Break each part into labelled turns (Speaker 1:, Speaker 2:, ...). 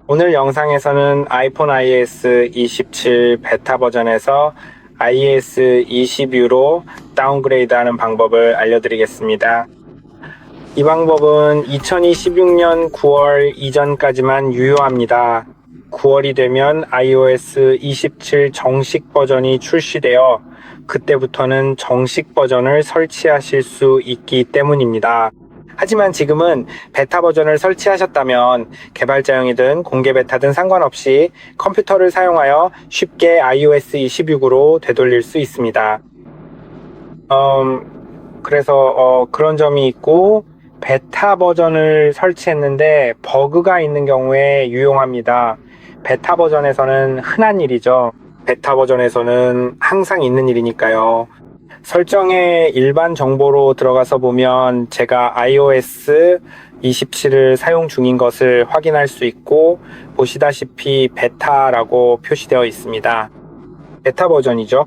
Speaker 1: 오늘 영상에서는 아이폰 iOS 27 베타 버전에서 iOS 20U로 다운그레이드하는 방법을 알려드리겠습니다. 이 방법은 2026년 9월 이전까지만 유효합니다. 9월이 되면 iOS 27 정식 버전이 출시되어 그때부터는 정식 버전을 설치하실 수 있기 때문입니다. 하지만 지금은 베타 버전을 설치하셨다면 개발자용이든 공개 베타든 상관없이 컴퓨터를 사용하여 쉽게 iOS 26으로 되돌릴 수 있습니다. 그래서 그런 점이 있고, 베타 버전을 설치했는데 버그가 있는 경우에 유용합니다. 베타 버전에서는 흔한 일이죠. 베타 버전에서는 항상 있는 일이니까요. 설정의 일반 정보로 들어가서 보면 제가 iOS 27을 사용 중인 것을 확인할 수 있고, 보시다시피 베타라고 표시되어 있습니다. 베타 버전이죠.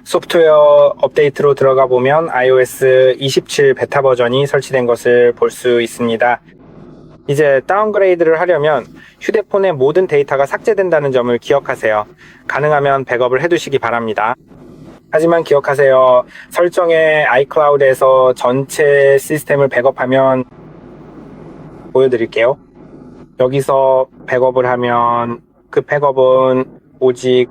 Speaker 1: 소프트웨어 업데이트로 들어가 보면 iOS 27 베타 버전이 설치된 것을 볼 수 있습니다. 이제 다운그레이드를 하려면 휴대폰의 모든 데이터가 삭제된다는 점을 기억하세요. 가능하면 백업을 해두시기 바랍니다. 하지만 기억하세요. 설정에 iCloud에서 전체 시스템을 백업하면 보여드릴게요. 여기서 백업을 하면 그 백업은 오직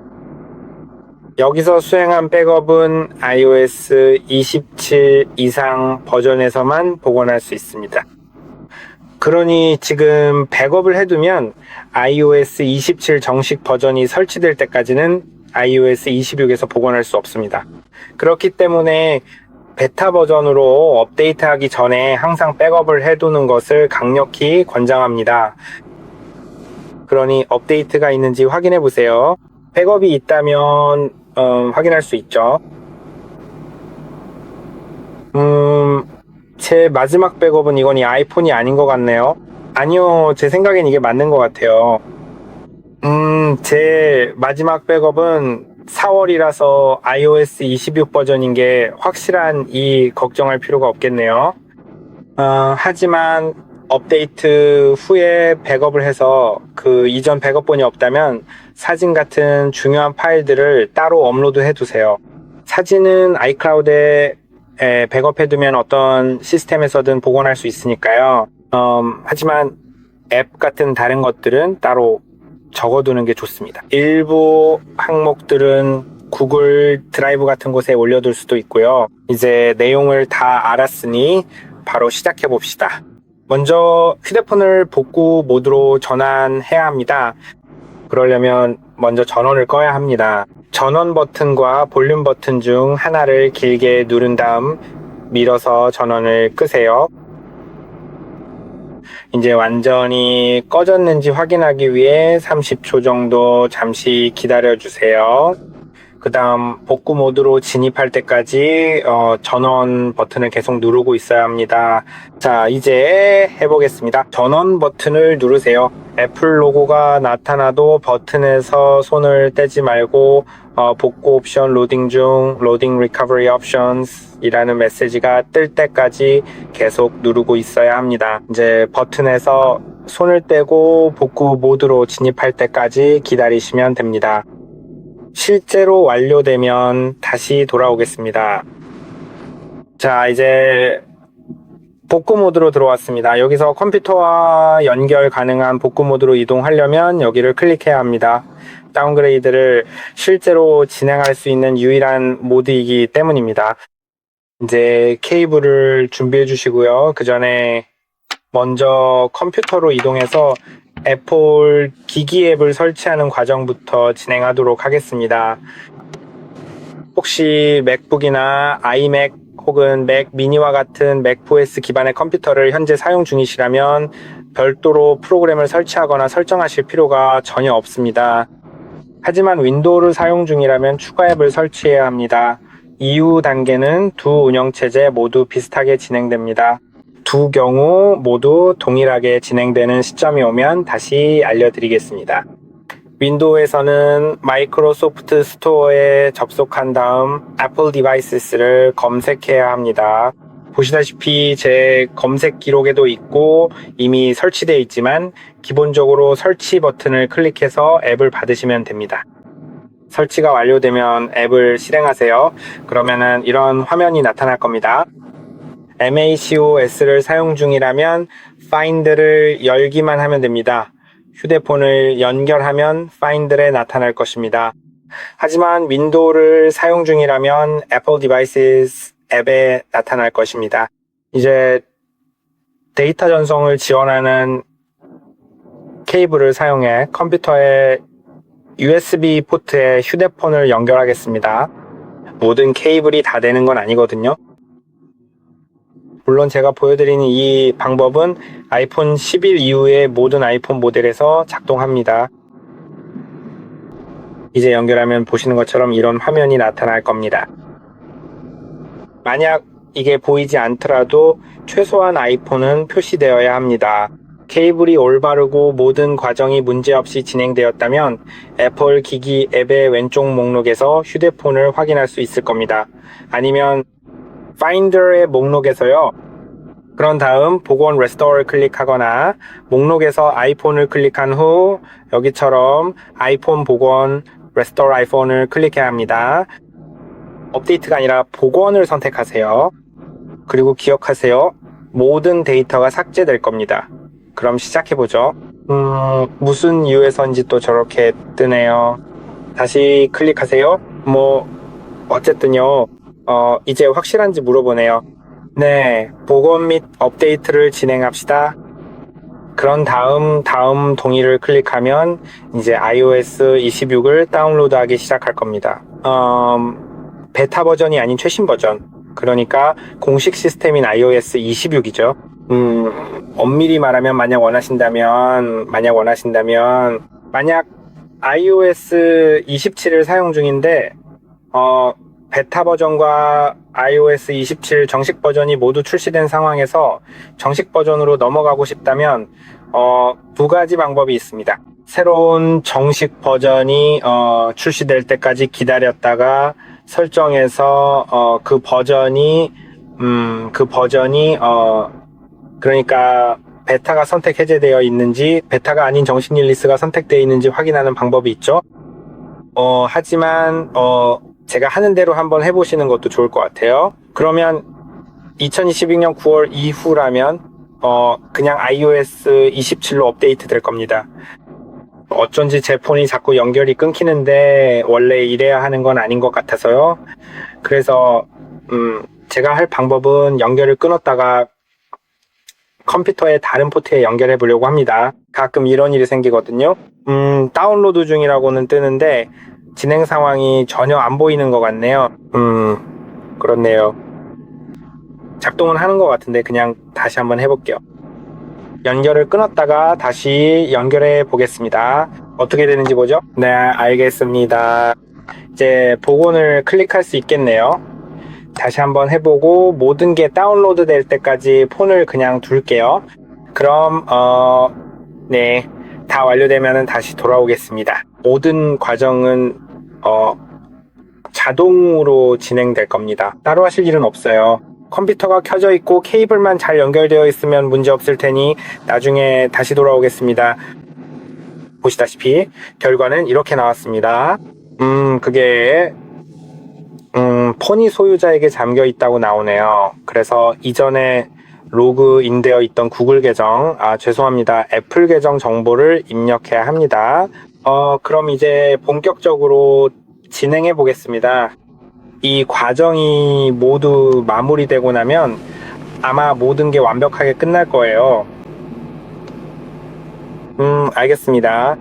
Speaker 1: 여기서 수행한 백업은 iOS 27 이상 버전에서만 복원할 수 있습니다. 그러니 지금 백업을 해두면 iOS 27 정식 버전이 설치될 때까지는 iOS 26에서 복원할 수 없습니다. 그렇기 때문에 베타 버전으로 업데이트하기 전에 항상 백업을 해두는 것을 강력히 권장합니다. 그러니 업데이트가 있는지 확인해 보세요. 백업이 있다면 확인할 수 있죠. 제 마지막 백업은 이건 이 아이폰이 아닌 것 같네요. 아니요, 제 생각엔 이게 맞는 것 같아요. 제 마지막 백업은 4월이라서 iOS 26 버전인 게 확실한 이 걱정할 필요가 없겠네요. 하지만 업데이트 후에 백업을 해서 그 이전 백업본이 없다면 사진 같은 중요한 파일들을 따로 업로드 해 두세요. 사진은 iCloud에 백업해 두면 어떤 시스템에서든 복원할 수 있으니까요. 하지만 앱 같은 다른 것들은 따로 적어두는 게 좋습니다. 일부 항목들은 구글 드라이브 같은 곳에 올려둘 수도 있고요. 이제 내용을 다 알았으니 바로 시작해 봅시다. 먼저 휴대폰을 복구 모드로 전환해야 합니다. 그러려면 먼저 전원을 꺼야 합니다. 전원 버튼과 볼륨 버튼 중 하나를 길게 누른 다음 밀어서 전원을 끄세요. 이제 완전히 꺼졌는지 확인하기 위해 30초 정도 잠시 기다려 주세요. 그 다음 복구 모드로 진입할 때까지 전원 버튼을 계속 누르고 있어야 합니다. 자, 이제 해보겠습니다. 전원 버튼을 누르세요. 애플 로고가 나타나도 버튼에서 손을 떼지 말고 복구 옵션 로딩 중 로딩 리커버리 옵션스 이라는 메시지가 뜰 때까지 계속 누르고 있어야 합니다. 이제 버튼에서 손을 떼고 복구 모드로 진입할 때까지 기다리시면 됩니다. 실제로 완료되면 다시 돌아오겠습니다. 자, 이제 복구 모드로 들어왔습니다. 여기서 컴퓨터와 연결 가능한 복구 모드로 이동하려면 여기를 클릭해야 합니다. 다운그레이드를 실제로 진행할 수 있는 유일한 모드이기 때문입니다. 이제 케이블을 준비해 주시고요. 그 전에 먼저 컴퓨터로 이동해서 애플 기기 앱을 설치하는 과정부터 진행하도록 하겠습니다. 혹시 맥북이나 아이맥 혹은 맥 미니와 같은 맥OS 기반의 컴퓨터를 현재 사용 중이시라면 별도로 프로그램을 설치하거나 설정하실 필요가 전혀 없습니다. 하지만 윈도우를 사용 중이라면 추가 앱을 설치해야 합니다. 이후 단계는 두 운영체제 모두 비슷하게 진행됩니다. 두 경우 모두 동일하게 진행되는 시점이 오면 다시 알려드리겠습니다. 윈도우에서는 마이크로소프트 스토어에 접속한 다음 애플 디바이스를 검색해야 합니다. 보시다시피 제 검색 기록에도 있고 이미 설치되어 있지만 기본적으로 설치 버튼을 클릭해서 앱을 받으시면 됩니다. 설치가 완료되면 앱을 실행하세요. 그러면은 이런 화면이 나타날 겁니다. macOS를 사용 중이라면 Find를 열기만 하면 됩니다. 휴대폰을 연결하면 Find에 나타날 것입니다. 하지만 윈도우를 사용 중이라면 Apple Devices 앱에 나타날 것입니다. 이제 데이터 전송을 지원하는 케이블을 사용해 컴퓨터의 USB 포트에 휴대폰을 연결하겠습니다. 모든 케이블이 다 되는 건 아니거든요. 물론 제가 보여드리는 이 방법은 아이폰 11 이후의 모든 아이폰 모델에서 작동합니다. 이제 연결하면 보시는 것처럼 이런 화면이 나타날 겁니다. 만약 이게 보이지 않더라도 최소한 아이폰은 표시되어야 합니다. 케이블이 올바르고 모든 과정이 문제없이 진행되었다면 애플 기기 앱의 왼쪽 목록에서 휴대폰을 확인할 수 있을 겁니다. 아니면 Finder의 목록에서요. 그런 다음 복원 Restore를 클릭하거나 목록에서 아이폰을 클릭한 후 여기처럼 아이폰 복원 Restore iPhone을 클릭해야 합니다. 업데이트가 아니라 복원을 선택하세요. 그리고 기억하세요. 모든 데이터가 삭제될 겁니다. 그럼 시작해보죠. 무슨 이유에서인지 또 저렇게 뜨네요. 다시 클릭하세요. 어쨌든요. 이제 확실한지 물어보네요. 네, 복원 및 업데이트를 진행합시다. 그런 다음 동의를 클릭하면 이제 iOS 26을 다운로드하기 시작할 겁니다. 베타 버전이 아닌 최신 버전. 그러니까 공식 시스템인 iOS 26이죠. 엄밀히 말하면 만약 iOS 27을 사용 중인데 베타 버전과 iOS 27 정식 버전이 모두 출시된 상황에서 정식 버전으로 넘어가고 싶다면 두 가지 방법이 있습니다. 새로운 정식 버전이 출시될 때까지 기다렸다가 설정해서 그 버전이 그러니까 베타가 선택 해제되어 있는지 베타가 아닌 정식 릴리스가 선택되어 있는지 확인하는 방법이 있죠. 하지만 제가 하는 대로 한번 해보시는 것도 좋을 것 같아요. 그러면 2022년 9월 이후라면 그냥 iOS 27로 업데이트 될 겁니다. 어쩐지 제 폰이 자꾸 연결이 끊기는데 원래 이래야 하는 건 아닌 것 같아서요. 그래서 제가 할 방법은 연결을 끊었다가 컴퓨터의 다른 포트에 연결해 보려고 합니다. 가끔 이런 일이 생기거든요. 다운로드 중이라고는 뜨는데 진행 상황이 전혀 안 보이는 것 같네요. 그렇네요. 작동은 하는 것 같은데 그냥 다시 한번 해볼게요. 연결을 끊었다가 다시 연결해 보겠습니다. 어떻게 되는지 보죠? 네, 알겠습니다. 이제 복원을 클릭할 수 있겠네요. 다시 한번 해보고 모든 게 다운로드 될 때까지 폰을 그냥 둘게요. 그럼 네, 다 완료되면 다시 돌아오겠습니다. 모든 과정은 자동으로 진행될 겁니다. 따로 하실 일은 없어요. 컴퓨터가 켜져 있고 케이블만 잘 연결되어 있으면 문제 없을 테니 나중에 다시 돌아오겠습니다. 보시다시피 결과는 이렇게 나왔습니다. 그게 폰이 소유자에게 잠겨 있다고 나오네요. 그래서 이전에 로그인되어 있던 구글 계정, 죄송합니다. 애플 계정 정보를 입력해야 합니다. 그럼 이제 본격적으로 진행해 보겠습니다. 이 과정이 모두 마무리되고 나면 아마 모든 게 완벽하게 끝날 거예요. 알겠습니다.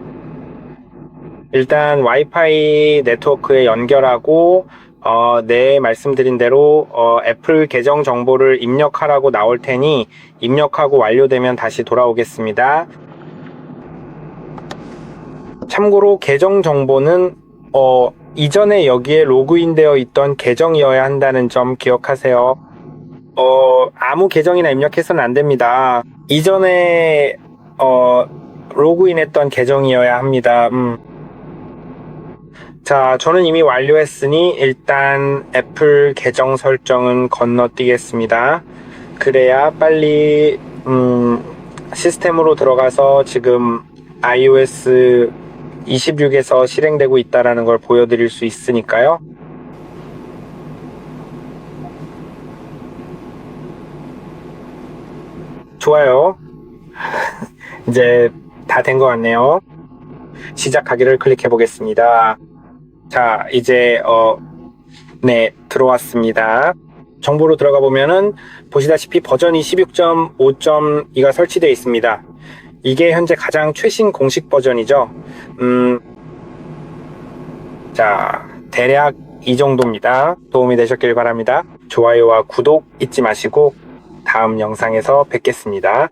Speaker 1: 일단 와이파이 네트워크에 연결하고 네, 말씀드린 대로 애플 계정 정보를 입력하라고 나올 테니 입력하고 완료되면 다시 돌아오겠습니다. 참고로 계정 정보는 이전에 여기에 로그인되어 있던 계정이어야 한다는 점 기억하세요. 아무 계정이나 입력해서는 안 됩니다. 이전에 로그인했던 계정이어야 합니다. 자, 저는 이미 완료했으니 일단 애플 계정 설정은 건너뛰겠습니다. 그래야 빨리 시스템으로 들어가서 지금 iOS 26에서 실행되고 있다는 걸 보여드릴 수 있으니까요. 좋아요. 이제 다 된 것 같네요. 시작하기를 클릭해 보겠습니다. 자, 이제 네, 들어왔습니다. 정보로 들어가 보면은 보시다시피 버전이 16.5.2가 설치되어 있습니다. 이게 현재 가장 최신 공식 버전이죠. 자, 대략 이 정도입니다. 도움이 되셨길 바랍니다. 좋아요와 구독 잊지 마시고 다음 영상에서 뵙겠습니다.